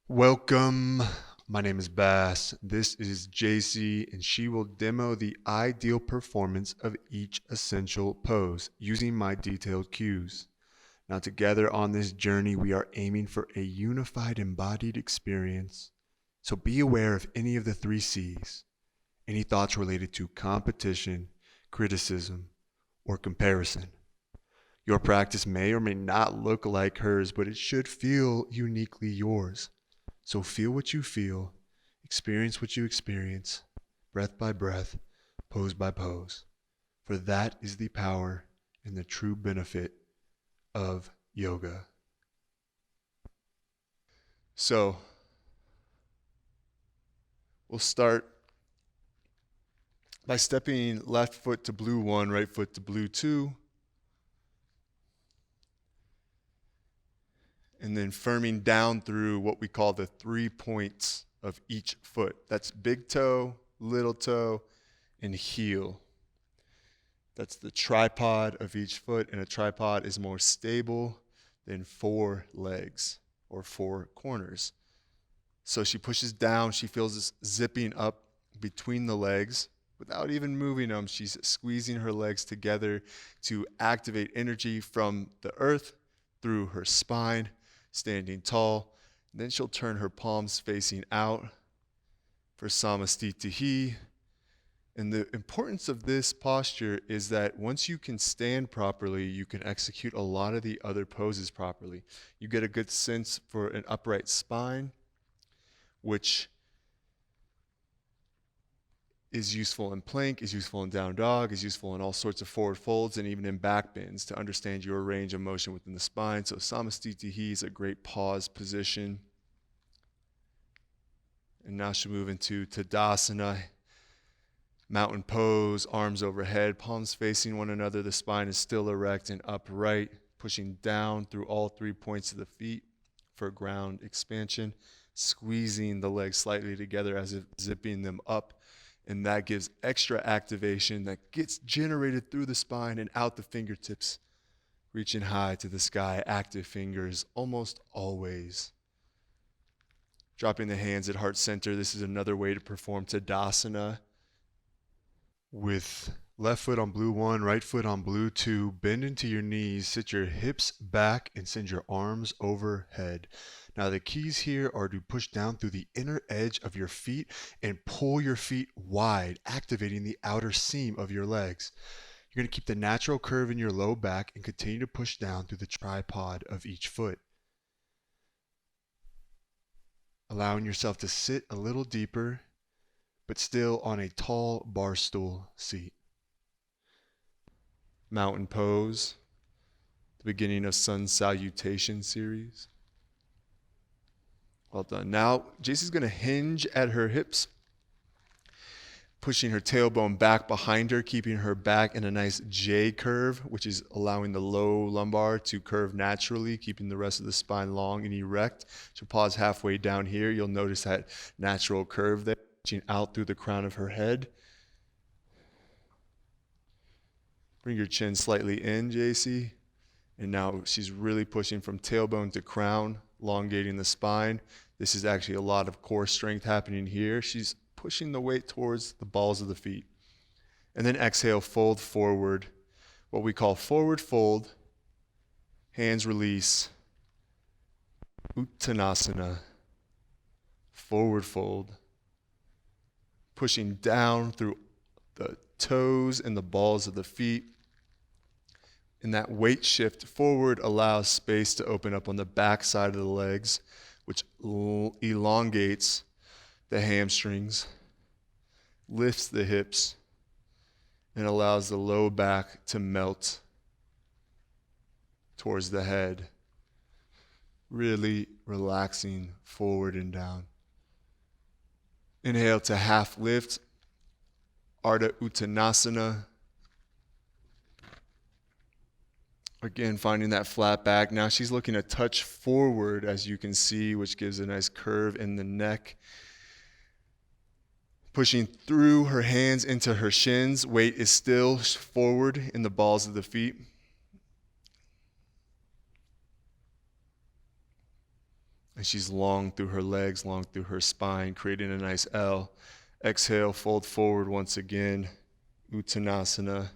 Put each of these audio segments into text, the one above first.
Welcome. My name is Bass. This is JC, and she will demo the ideal performance of each essential pose using my detailed cues. Now, together on this journey, we are aiming for a unified embodied experience. So be aware of any of the three C's, any thoughts related to competition, criticism, or comparison. Your practice may or may not look like hers, but it should feel uniquely yours. So feel what you feel, experience what you experience, breath by breath, pose by pose. For that is the power and the true benefit of yoga. So we'll start by stepping left foot to blue 1, right foot to blue 2, and then firming down through what we call the 3 points of each foot. That's big toe, little toe, and heel. That's the tripod of each foot, and a tripod is more stable than 4 legs or 4 corners. So she pushes down, she feels this zipping up between the legs. Without even moving them, she's squeezing her legs together to activate energy from the earth through her spine, standing tall. Then she'll turn her palms facing out for Samastitihi. And the importance of this posture is that once you can stand properly, you can execute a lot of the other poses properly. You get a good sense for an upright spine, which is useful in plank, is useful in down dog, is useful in all sorts of forward folds, and even in back bends to understand your range of motion within the spine. So Samastitihi is a great pause position. And now she'll move into Tadasana, mountain pose, arms overhead, palms facing one another. The spine is still erect and upright, pushing down through all 3 points of the feet for ground expansion, squeezing the legs slightly together as if zipping them up. And that gives extra activation that gets generated through the spine and out the fingertips, reaching high to the sky, active fingers almost always. Dropping the hands at heart center. This is another way to perform Tadasana. With left foot on blue 1, right foot on blue 2, bend into your knees, sit your hips back, and send your arms overhead. Now the keys here are to push down through the inner edge of your feet and pull your feet wide, activating the outer seam of your legs. You're going to keep the natural curve in your low back and continue to push down through the tripod of each foot. Allowing yourself to sit a little deeper, but still on a tall bar stool seat. Mountain pose, the beginning of sun salutation series. Well done. Now, Jaycee's going to hinge at her hips, pushing her tailbone back behind her, keeping her back in a nice J curve, which is allowing the low lumbar to curve naturally, keeping the rest of the spine long and erect. She'll pause halfway down here. You'll notice that natural curve there, reaching out through the crown of her head. Bring your chin slightly in, Jaycee. And now she's really pushing from tailbone to crown, elongating the spine. This is actually a lot of core strength happening here. She's pushing the weight towards the balls of the feet. And then exhale, fold forward. What we call forward fold, hands release, Uttanasana, forward fold. Pushing down through the toes and the balls of the feet. And that weight shift forward allows space to open up on the back side of the legs, which elongates the hamstrings, lifts the hips, and allows the low back to melt towards the head, really relaxing forward and down. Inhale to half lift, Ardha Uttanasana. Again, finding that flat back. Now she's looking a touch forward, as you can see, which gives a nice curve in the neck. Pushing through her hands into her shins. Weight is still forward in the balls of the feet. And she's long through her legs, long through her spine, creating a nice L. Exhale, fold forward once again, Uttanasana.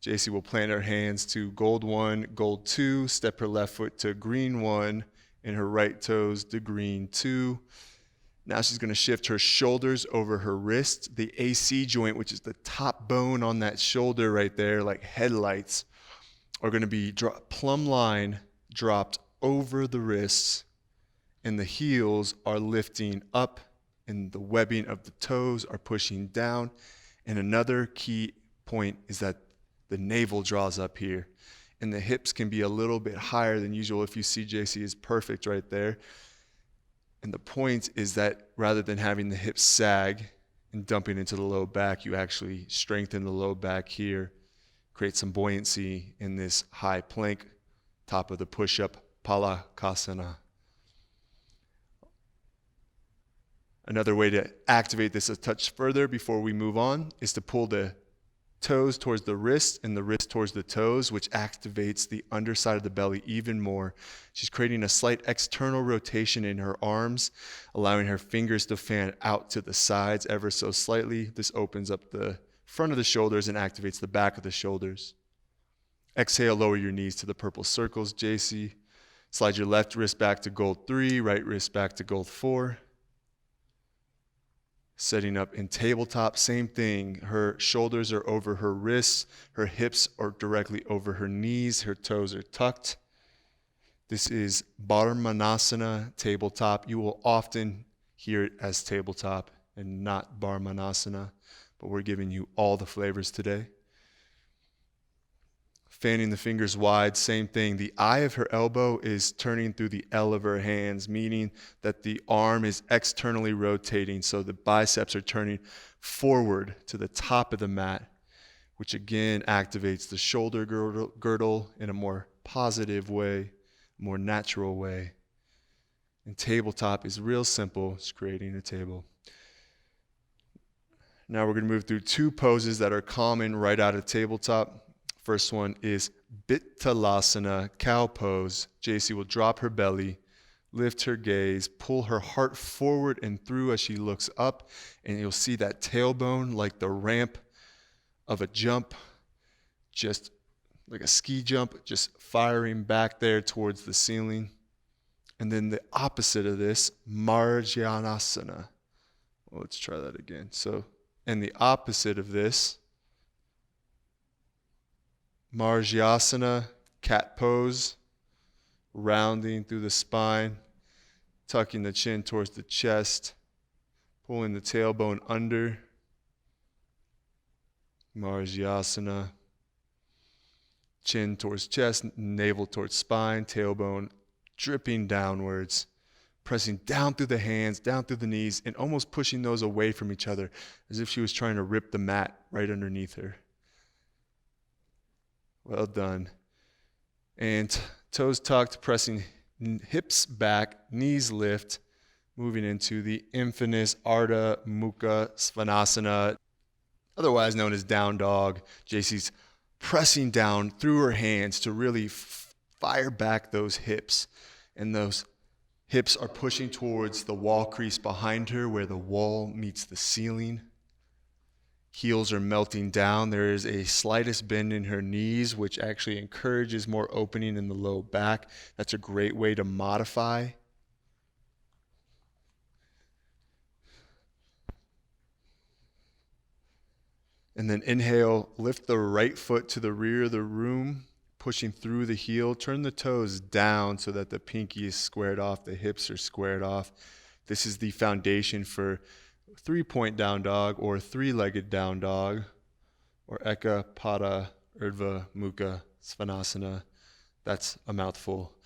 JC will plant her hands to gold 1, gold 2, step her left foot to green 1, and her right toes to green 2. Now she's going to shift her shoulders over her wrist. The AC joint, which is the top bone on that shoulder right there, like headlights, are going to be plumb line dropped over the wrists, and the heels are lifting up, and the webbing of the toes are pushing down. And another key point is that the navel draws up here, and the hips can be a little bit higher than usual. If you see JC is perfect right there. And the point is that rather than having the hips sag and dumping into the low back, you actually strengthen the low back here, create some buoyancy in this high plank, top of the push-up, Palakasana. Another way to activate this a touch further before we move on is to pull the toes towards the wrist and the wrist towards the toes, which activates the underside of the belly even more. She's creating a slight external rotation in her arms, allowing her fingers to fan out to the sides ever so slightly. This opens up the front of the shoulders and activates the back of the shoulders. Exhale, lower your knees to the purple circles, JC. Slide your left wrist back to gold 3, right wrist back to gold 4. Setting up in tabletop, same thing. Her shoulders are over her wrists. Her hips are directly over her knees. Her toes are tucked. This is Barmanasana, tabletop. You will often hear it as tabletop and not Barmanasana, but we're giving you all the flavors today. Fanning the fingers wide, same thing. The eye of her elbow is turning through the L of her hands, meaning that the arm is externally rotating, so the biceps are turning forward to the top of the mat, which again activates the shoulder girdle in a more positive way, more natural way. And tabletop is real simple. It's creating a table. Now we're going to move through 2 poses that are common right out of tabletop. First one is Bittalasana, cow pose. JC will drop her belly, lift her gaze, pull her heart forward and through as she looks up, and you'll see that tailbone like the ramp of a jump, just like a ski jump, just firing back there towards the ceiling. And then the opposite of this, Marjanasana. Well, let's try that again. And the opposite of this, Marjanasana, cat pose, rounding through the spine, tucking the chin towards the chest, pulling the tailbone under. Marjanasana, chin towards chest, navel towards spine, tailbone dripping downwards, pressing down through the hands, down through the knees, and almost pushing those away from each other as if she was trying to rip the mat right underneath her. Well done. And toes tucked, pressing hips back, knees lift, moving into the infamous Ardha Mukha Svanasana, otherwise known as down dog. JC's pressing down through her hands to really fire back those hips. And those hips are pushing towards the wall crease behind her where the wall meets the ceiling. Heels are melting down. There is a slightest bend in her knees, which actually encourages more opening in the low back. That's a great way to modify. And then inhale, lift the right foot to the rear of the room, pushing through the heel. Turn the toes down so that the pinky is squared off, the hips are squared off. This is the foundation for 3-point down dog or 3-legged down dog or Eka Pada Urdhva Mukha Svanasana. That's a mouthful.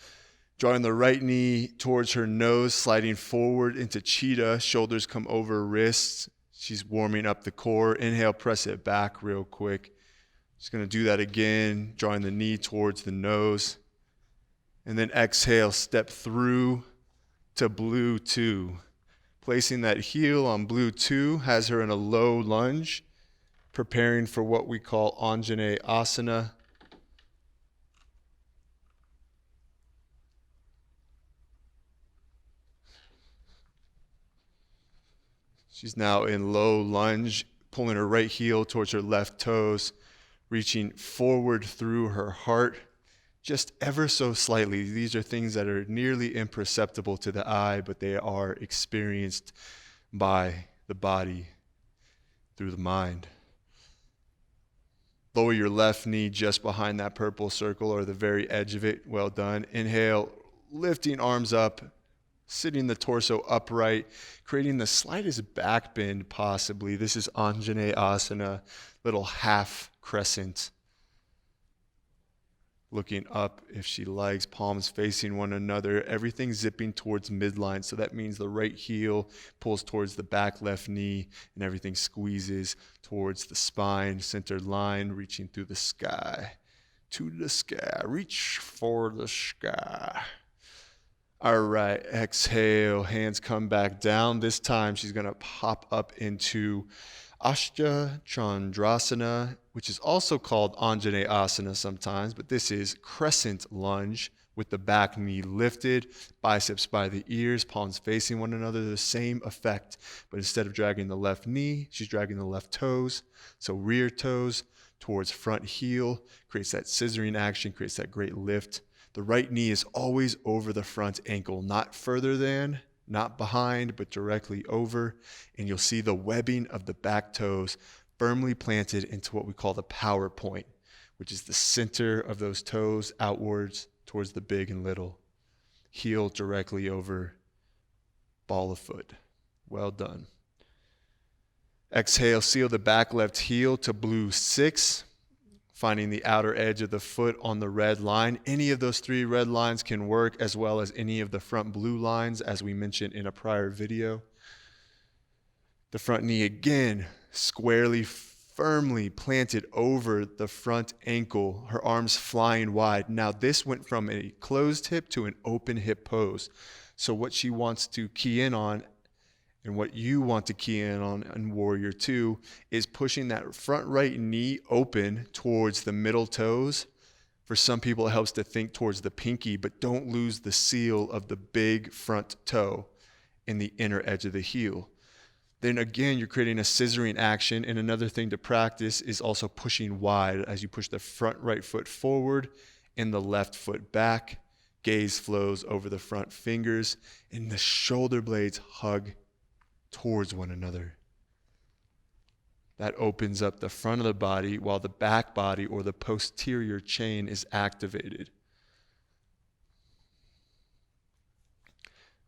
Drawing the right knee towards her nose, sliding forward into cheetah, shoulders come over wrists. She's warming up the core. Inhale, press it back real quick. Just going to do that again, drawing the knee towards the nose. And then exhale, step through to blue 2. Placing that heel on blue 2 has her in a low lunge, preparing for what we call Anjane Asana. She's now in low lunge, pulling her right heel towards her left toes, reaching forward through her heart, just ever so slightly. These are things that are nearly imperceptible to the eye, but they are experienced by the body through the mind. Lower your left knee just behind that purple circle or the very edge of it. Well done. Inhale, lifting arms up, sitting the torso upright, creating the slightest back bend possibly. This is Anjaneyasana, little half crescent. Looking up if she likes, palms facing one another, everything zipping towards midline. So that means the right heel pulls towards the back left knee and everything squeezes towards the spine, centered line, reaching through the sky. To the sky, reach for the sky. All right, exhale, hands come back down. This time she's gonna pop up into Ashtha Chandrasana, which is also called Anjaneyasana sometimes, but this is crescent lunge with the back knee lifted, biceps by the ears, palms facing one another, the same effect. But instead of dragging the left knee, she's dragging the left toes. So rear toes towards front heel, creates that scissoring action, creates that great lift. The right knee is always over the front ankle, not further than, not behind, but directly over. And you'll see the webbing of the back toes firmly planted into what we call the power point, which is the center of those toes outwards towards the big and little. Heel directly over ball of foot. Well done. Exhale, seal the back left heel to blue 6, finding the outer edge of the foot on the red line. Any of those 3 red lines can work, as well as any of the front blue lines, as we mentioned in a prior video. The front knee again, squarely, firmly planted over the front ankle, her arms flying wide. Now this went from a closed hip to an open hip pose. So what she wants to key in on, and what you want to key in on in Warrior 2, is pushing that front right knee open towards the middle toes. For some people, it helps to think towards the pinky, but don't lose the seal of the big front toe in the inner edge of the heel. Then again, you're creating a scissoring action. And another thing to practice is also pushing wide as you push the front right foot forward and the left foot back. Gaze flows over the front fingers and the shoulder blades hug towards one another. That opens up the front of the body while the back body or the posterior chain is activated.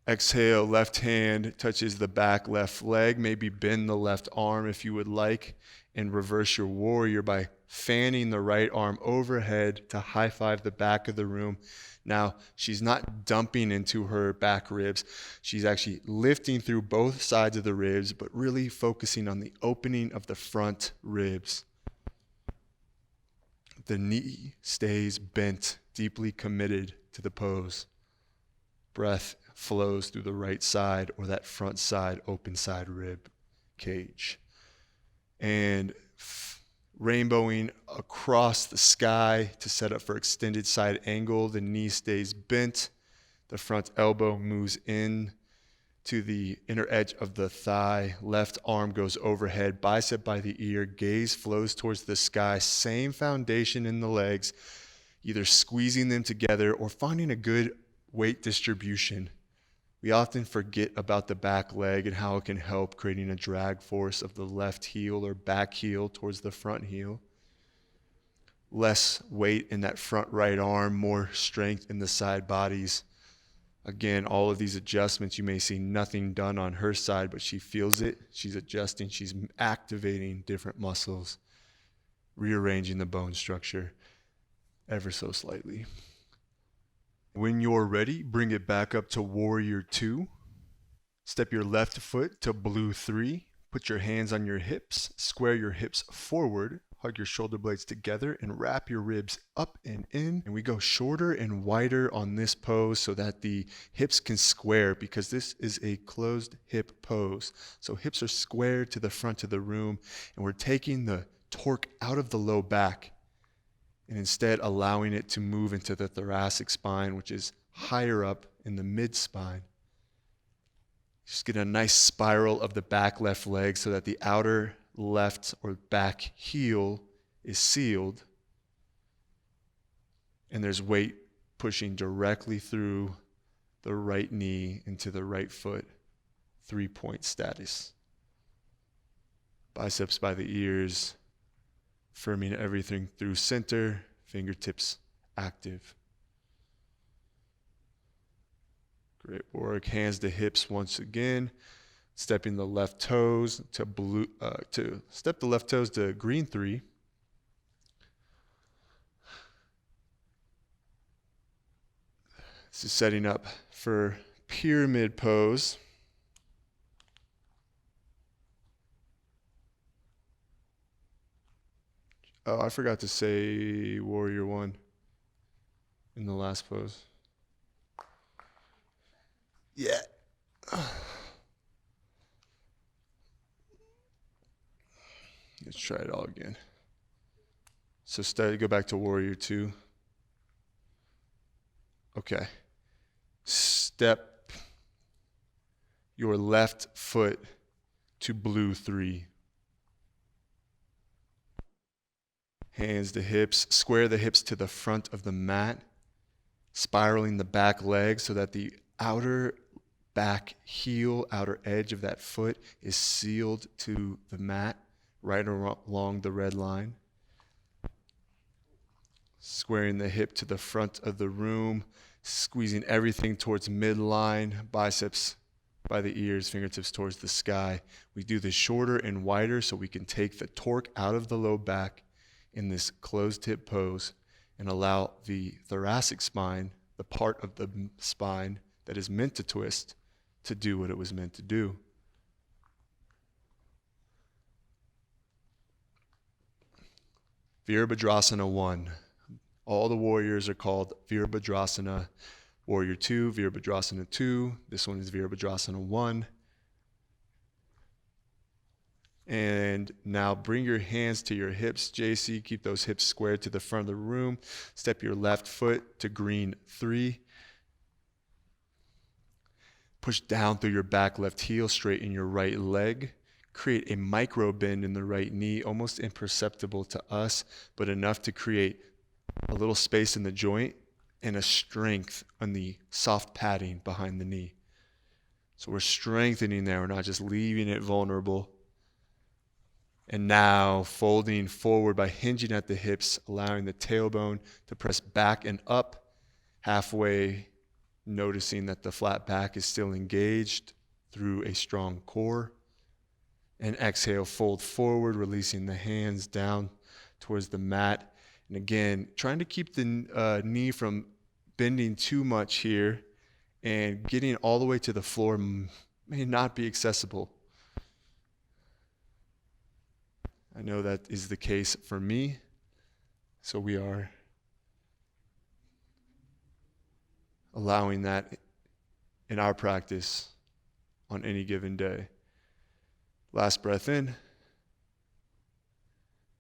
Exhale, left hand touches the back left leg. Maybe bend the left arm if you would like, and reverse your warrior by fanning the right arm overhead to high five the back of the room. Now, she's not dumping into her back ribs. She's actually lifting through both sides of the ribs, but really focusing on the opening of the front ribs. The knee stays bent, deeply committed to the pose. Breath flows through the right side or that front side, open side rib cage. And rainbowing across the sky to set up for extended side angle. The knee stays bent. The front elbow moves in to the inner edge of the thigh. Left arm goes overhead, bicep by the ear. Gaze flows towards the sky. Same foundation in the legs, either squeezing them together or finding a good weight distribution. We often forget about the back leg and how it can help creating a drag force of the left heel or back heel towards the front heel. Less weight in that front right arm, more strength in the side bodies. Again, all of these adjustments, you may see nothing done on her side, but she feels it. She's adjusting, she's activating different muscles, rearranging the bone structure ever so slightly. When you're ready, bring it back up to Warrior 2. Step your left foot to Blue 3. Put your hands on your hips. Square your hips forward. Hug your shoulder blades together and wrap your ribs up and in. And we go shorter and wider on this pose so that the hips can square, because this is a closed hip pose. So hips are squared to the front of the room, and we're taking the torque out of the low back and instead allowing it to move into the thoracic spine, which is higher up in the mid spine. Just get a nice spiral of the back left leg so that the outer left or back heel is sealed. And there's weight pushing directly through the right knee into the right foot. 3-point status. Biceps by the ears, firming everything through center, fingertips active. Great work. Hands to hips once again. Stepping the left toes to step the left toes to green 3. This is setting up for pyramid pose. Oh, I forgot to say warrior 1 in the last pose. Yeah. Let's try it all again. So go back to warrior 2. Okay. Step your left foot to blue 3. Hands to hips. Square the hips to the front of the mat, spiraling the back leg so that the outer back heel, outer edge of that foot is sealed to the mat right along the red line. Squaring the hip to the front of the room, squeezing everything towards midline, biceps by the ears, fingertips towards the sky. We do this shorter and wider so we can take the torque out of the low back in this closed hip pose and allow the thoracic spine, the part of the spine that is meant to twist, to do what it was meant to do. Virabhadrasana 1. All the warriors are called Virabhadrasana. Warrior 2, Virabhadrasana 2. This one is Virabhadrasana 1. And now bring your hands to your hips, JC. Keep those hips squared to the front of the room. Step your left foot to green 3. Push down through your back left heel, straighten your right leg. Create a micro bend in the right knee, almost imperceptible to us, but enough to create a little space in the joint and a strength on the soft padding behind the knee. So we're strengthening there. We're not just leaving it vulnerable. And now folding forward by hinging at the hips, allowing the tailbone to press back and up, halfway noticing that the flat back is still engaged through a strong core. And exhale, fold forward, releasing the hands down towards the mat. And again, trying to keep the knee from bending too much here, and getting all the way to the floor may not be accessible. I know that is the case for me. So we are allowing that in our practice on any given day. Last breath in.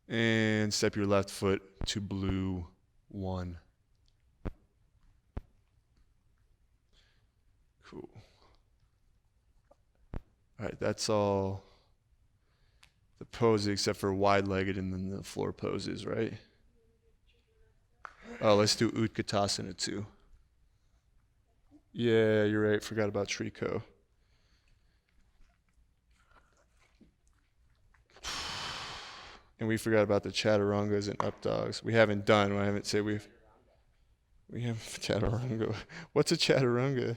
And step your left foot to blue 1. Cool. All right, that's all the poses except for wide-legged and then the floor poses, right? Oh, let's do Utkatasana 2. Yeah, you're right. Forgot about Trico. And we forgot about the chaturangas and up dogs. We haven't done. I haven't said we have chaturanga. What's a chaturanga?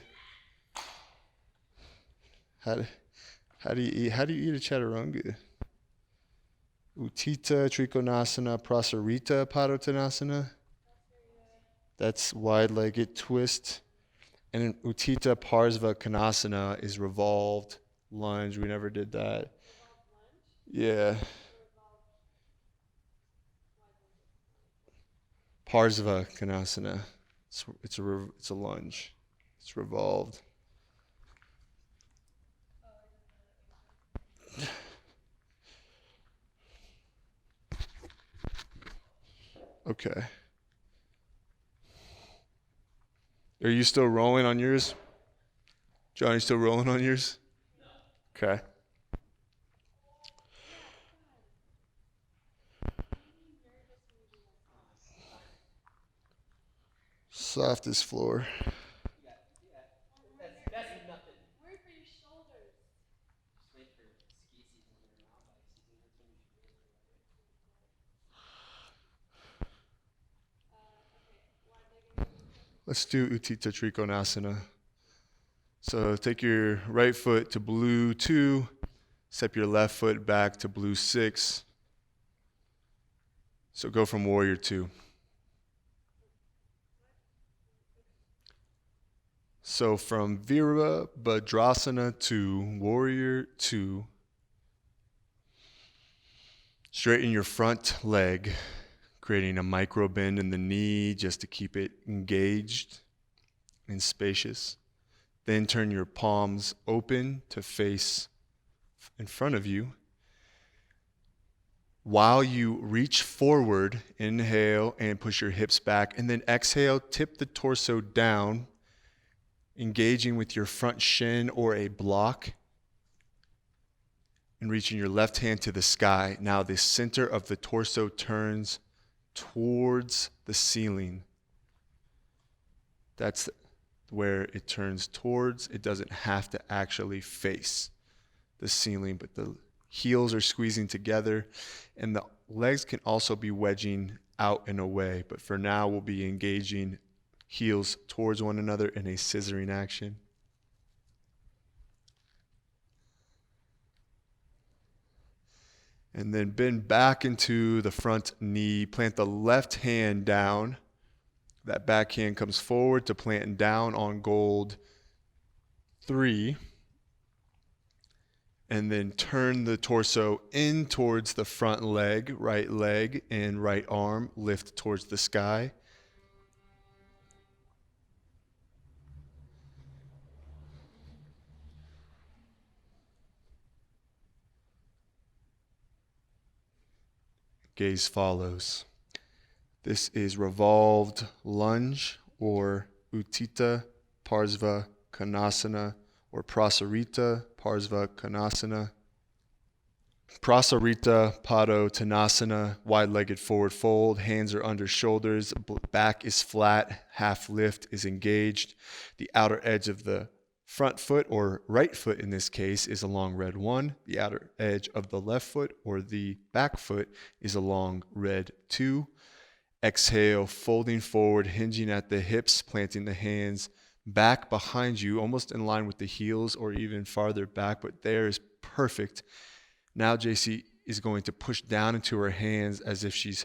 How do you eat a chaturanga? Utthita, Trikonasana, Prasarita, Padottanasana. That's wide-legged twist. And in Utthita Parsva Konasana is revolved lunge. We never did that. Yeah. Parsva Konasana. It's a lunge. It's revolved. Okay. Are you still rolling on yours? Johnny, still rolling on yours? No. Okay. Softest floor. Let's do Utthita Trikonasana. So take your right foot to blue 2, step your left foot back to blue 6. So go from warrior 2. So from Virabhadrasana to warrior 2, straighten your front leg, creating a micro bend in the knee just to keep it engaged and spacious. Then turn your palms open to face in front of you. While you reach forward, inhale and push your hips back, and then exhale, tip the torso down, engaging with your front shin or a block, and reaching your left hand to the sky. Now the center of the torso turns towards the ceiling. That's where it turns towards. It doesn't have to actually face the ceiling, but the heels are squeezing together, and the legs can also be wedging out and away. But for now, we'll be engaging heels towards one another in a scissoring action. And then bend back into the front knee. Plant the left hand down. That back hand comes forward to plant down on gold 3. And then turn the torso in towards the front leg, and right arm. Lift towards the sky. Gaze follows. This is revolved lunge or Utthita Parsva Konasana or Prasarita Parsva Konasana. Prasarita Padottanasana, wide-legged forward fold, hands are under shoulders, back is flat, half lift is engaged. The outer edge of the front foot, or right foot in this case, is along red 1. The outer edge of the left foot, or the back foot, is along red 2. Exhale, folding forward, hinging at the hips, planting the hands back behind you, almost in line with the heels or even farther back, but there is perfect. Now JC is going to push down into her hands as if she's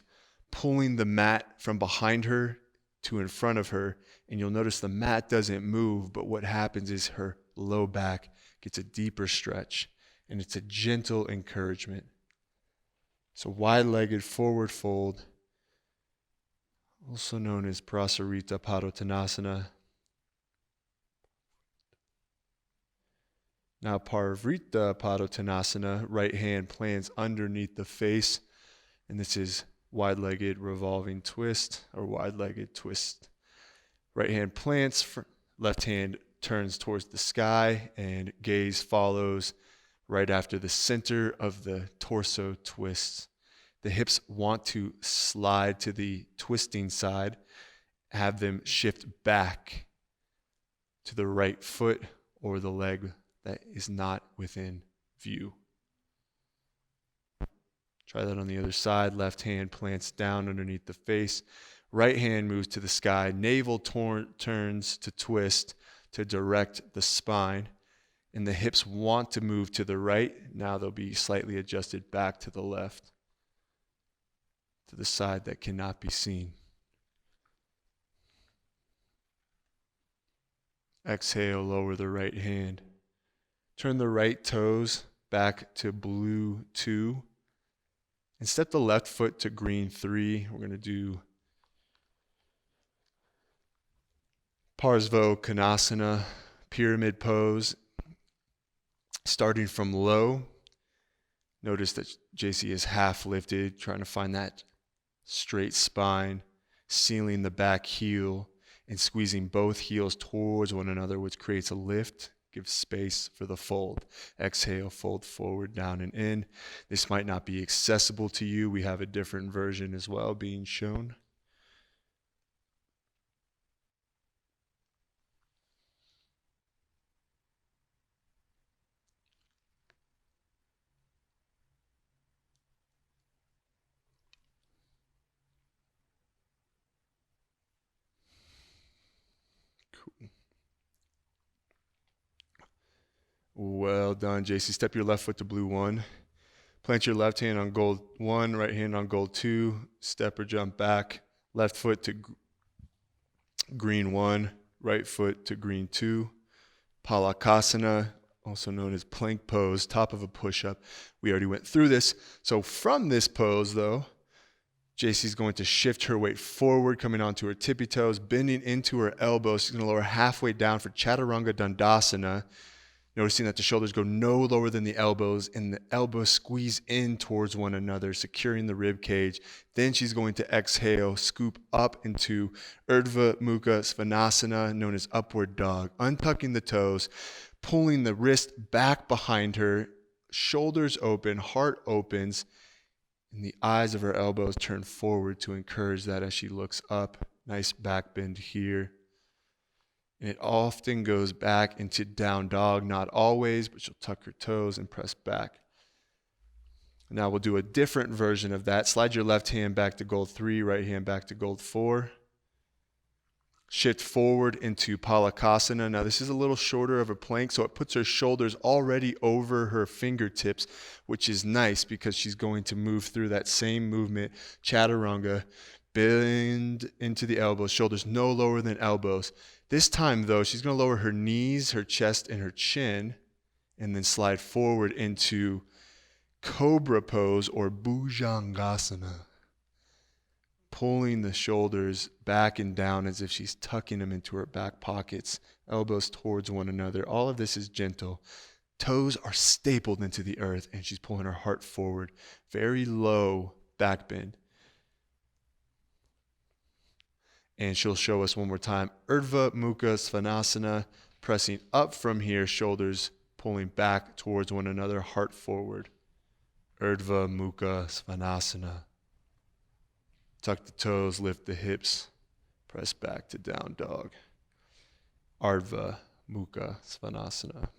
pulling the mat from behind her to in front of her. And you'll notice the mat doesn't move, but what happens is her low back gets a deeper stretch, and it's a gentle encouragement. So wide-legged forward fold, also known as Prasarita Padottanasana. Now Parivrtta Padottanasana, right hand plants underneath the face, and this is wide-legged revolving twist or wide-legged twist. Right hand plants, left hand turns towards the sky, and gaze follows right after the center of the torso twists. The hips want to slide to the twisting side, have them shift back to the right foot or the leg that is not within view. Try that on the other side. Left hand plants down underneath the face. Right hand moves to the sky. Navel turns to twist to direct the spine. And the hips want to move to the right. Now they'll be slightly adjusted back to the left, to the side that cannot be seen. Exhale, lower the right hand. Turn the right toes back to blue 2. And step the left foot to green 3. We're going to do Parsva Konasana, pyramid pose. Starting from low, notice that JC is half lifted, trying to find that straight spine, sealing the back heel, and squeezing both heels towards one another, which creates a lift, Give space for the fold. Exhale, fold forward, down, and in. This might not be accessible to you. We have a different version as well being shown. Cool. Well done, JC. Step your left foot to blue 1. Plant your left hand on gold 1, right hand on gold 2. Step or jump back. Left foot to green 1, right foot to green 2. Palakasana, also known as plank pose, top of a push-up. We already went through this. So from this pose, though, JC's going to shift her weight forward, coming onto her tippy toes, bending into her elbows. She's going to lower halfway down for Chaturanga Dandasana, noticing that the shoulders go no lower than the elbows and the elbows squeeze in towards one another, securing the rib cage. Then she's going to exhale, scoop up into Urdhva Mukha Svanasana, known as upward dog, untucking the toes, pulling the wrist back behind her, shoulders open, heart opens, and the eyes of her elbows turn forward to encourage that as she looks up. Nice back bend here. And it often goes back into down dog, not always, but she'll tuck her toes and press back. Now we'll do a different version of that. Slide your left hand back to gold 3, right hand back to gold 4. Shift forward into Palakasana. Now this is a little shorter of a plank, so it puts her shoulders already over her fingertips, which is nice because she's going to move through that same movement, Chaturanga, bend into the elbows, shoulders no lower than elbows. This time, though, she's going to lower her knees, her chest, and her chin, and then slide forward into Cobra pose or Bhujangasana, pulling the shoulders back and down as if she's tucking them into her back pockets, elbows towards one another. All of this is gentle. Toes are stapled into the earth, and she's pulling her heart forward. Very low back bend. And she'll show us one more time. Urdhva Mukha Svanasana, pressing up from here, shoulders pulling back towards one another, heart forward. Urdhva Mukha Svanasana. Tuck the toes, lift the hips, press back to down dog. Urdhva Mukha Svanasana.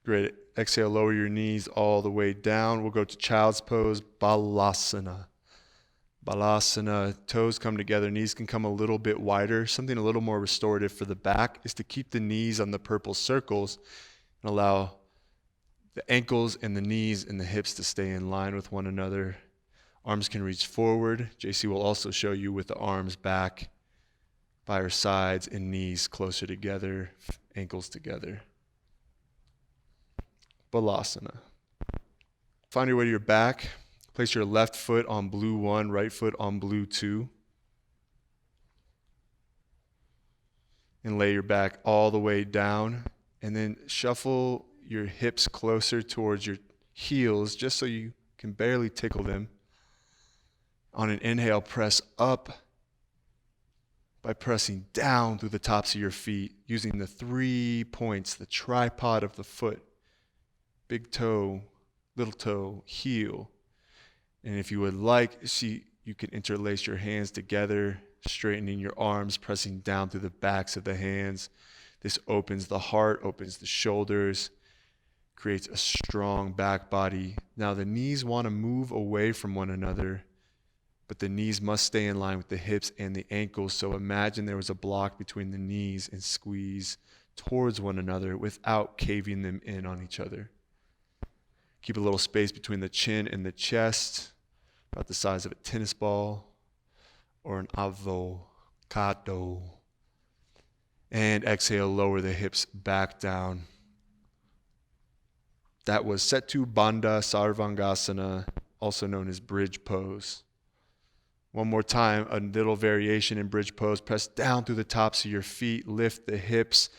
Great. Exhale, lower your knees all the way down. We'll go to child's pose, Balasana. Balasana, toes come together, knees can come a little bit wider. Something a little more restorative for the back is to keep the knees on the purple circles and allow the ankles and the knees and the hips to stay in line with one another. Arms can reach forward. JC will also show you with the arms back by her sides and knees closer together, ankles together. Balasana. Find your way to your back. Place your left foot on blue 1, right foot on blue 2. And lay your back all the way down. And then shuffle your hips closer towards your heels just so you can barely tickle them. On an inhale, press up by pressing down through the tops of your feet using the 3 points, the tripod of the foot. Big toe, little toe, heel. And if you would like, you can interlace your hands together, straightening your arms, pressing down through the backs of the hands. This opens the heart, opens the shoulders, creates a strong back body. Now the knees want to move away from one another, but the knees must stay in line with the hips and the ankles. So imagine there was a block between the knees and squeeze towards one another without caving them in on each other. Keep a little space between the chin and the chest, about the size of a tennis ball or an avocado. And exhale, lower the hips back down. That was Setu Bandha Sarvangasana, also known as bridge pose. One more time, a little variation in bridge pose. Press down through the tops of your feet, lift the hips.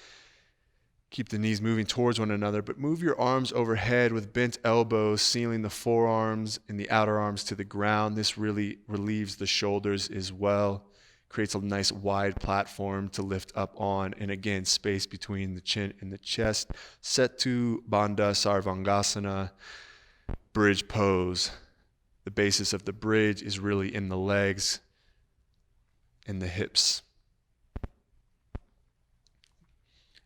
Keep the knees moving towards one another, but move your arms overhead with bent elbows, sealing the forearms and the outer arms to the ground. This really relieves the shoulders as well. Creates a nice wide platform to lift up on, and again, space between the chin and the chest. Setu Bandha Sarvangasana, bridge pose. The basis of the bridge is really in the legs and the hips.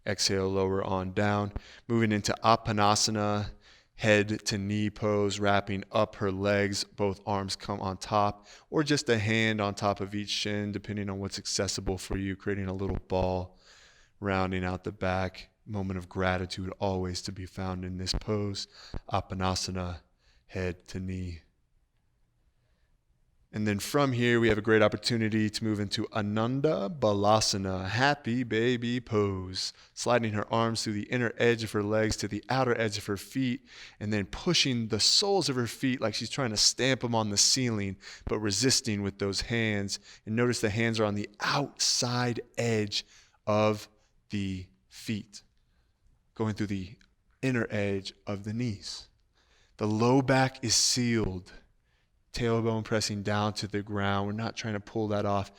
Exhale, lower on down. Moving into Apanasana, head to knee pose, wrapping up her legs. Both arms come on top, or just a hand on top of each shin, depending on what's accessible for you, creating a little ball, rounding out the back. Moment of gratitude always to be found in this pose. Apanasana, head to knee. And then from here, we have a great opportunity to move into Ananda Balasana, happy baby pose. Sliding her arms through the inner edge of her legs to the outer edge of her feet, and then pushing the soles of her feet like she's trying to stamp them on the ceiling, but resisting with those hands. And notice the hands are on the outside edge of the feet, going through the inner edge of the knees. The low back is sealed. Tailbone pressing down to the ground. We're not trying to pull that off.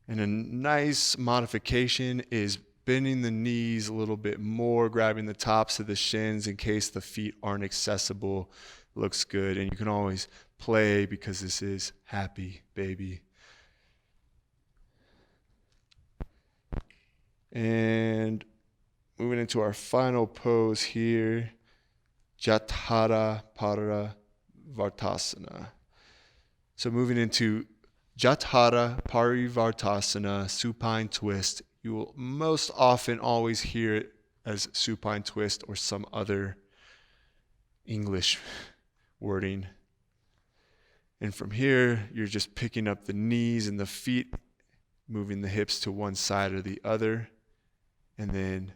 And a nice modification is bending the knees a little bit more, grabbing the tops of the shins in case the feet aren't accessible. Looks good. And you can always play because this is happy baby. And moving into our final pose here, Jatara Parivartasana. So moving into Jatara Parivartasana, supine twist. You will most often always hear it as supine twist or some other English wording. And from here, you're just picking up the knees and the feet, moving the hips to one side or the other. And then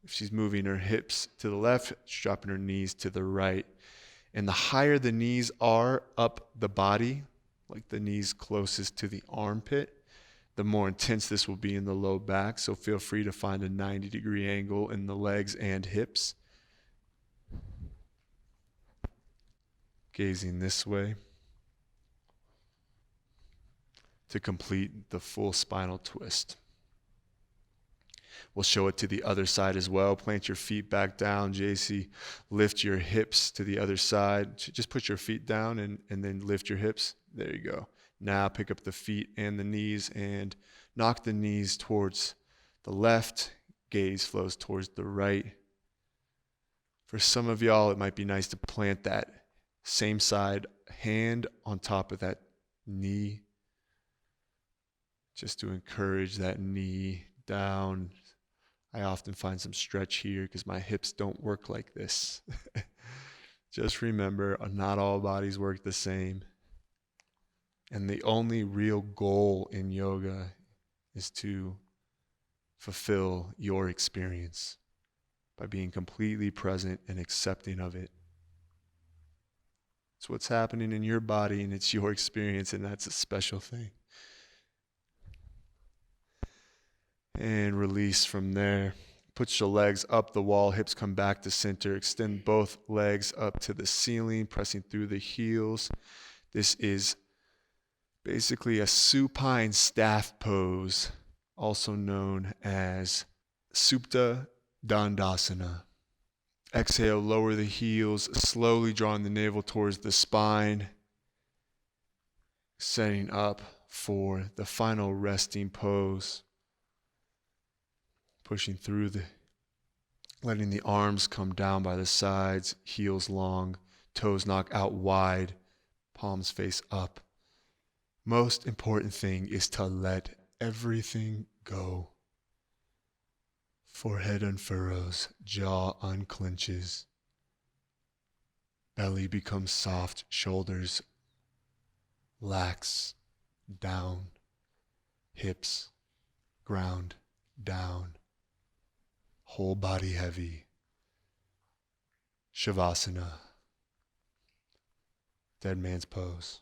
if she's moving her hips to the left, she's dropping her knees to the right. And the higher the knees are up the body, like the knees closest to the armpit, the more intense this will be in the low back. So feel free to find a 90-degree angle in the legs and hips. Gazing this way to complete the full spinal twist. We'll show it to the other side as well. Plant your feet back down, JC. Lift your hips to the other side. Just put your feet down and then lift your hips. There you go. Now pick up the feet and the knees and knock the knees towards the left. Gaze flows towards the right. For some of y'all, it might be nice to plant that same side hand on top of that knee, just to encourage that knee down. I often find some stretch here because my hips don't work like this. Just remember, not all bodies work the same. And the only real goal in yoga is to fulfill your experience by being completely present and accepting of it. It's what's happening in your body, and it's your experience, and that's a special thing. And release from there. Put your legs up the wall, hips come back to center. Extend both legs up to the ceiling, pressing through the heels. This is basically a supine staff pose, also known as Supta Dandasana. Exhale, lower the heels, slowly drawing the navel towards the spine. Setting up for the final resting pose. Pushing through letting the arms come down by the sides, heels long, toes knock out wide, palms face up. Most important thing is to let everything go. Forehead unfurrows, jaw unclenches. Belly becomes soft, shoulders lax, down, hips, ground, down. Whole body heavy. Shavasana. Dead man's pose.